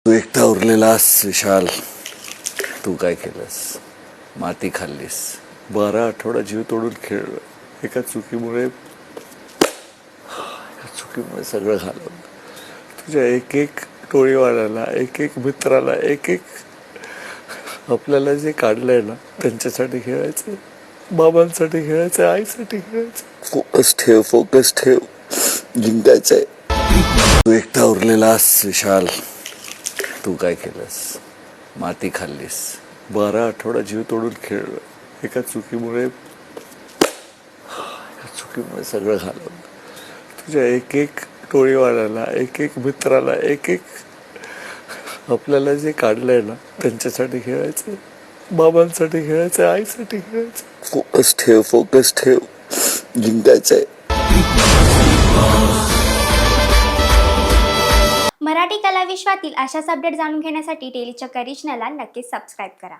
तू एकटा उरलेलास विशाल. तू काय केलंस? माती खाल्लीस. 12 आठवडा जीव तोडून खेळलं. एका चुकीमुळे सगळं घालवलं. तुझ्या एक एक टोळीवाल्याला, एक एक मित्राला, एक एक आपल्याला जे काढलंय ना, त्यांच्यासाठी खेळायचं, बाबांसाठी खेळायचं, आईसाठी खेळायचं. फोकस ठेव, जिंकायचंय. तू एकटा उरलेलास विशाल. तू काय केलंस? माती खाल्लीस. 12 आठवडा जीव तोडून खेळलं. एका चुकीमुळे सगळं घालवलं. तुझ्या एक एक टोळीवाल्याला, एक एक मित्राला, एक एक आपल्याला जे काढलंय ना, त्यांच्यासाठी खेळायचं, बाबांसाठी खेळायचं, आईसाठी खेळायचं. फोकस ठेव, जिंकायचंय. मराठी कला विश्वातील अशाच अपडेट जाणून घेण्यासाठी डेली चक्कर रिजनला नक्कीच सबस्क्राईब करा.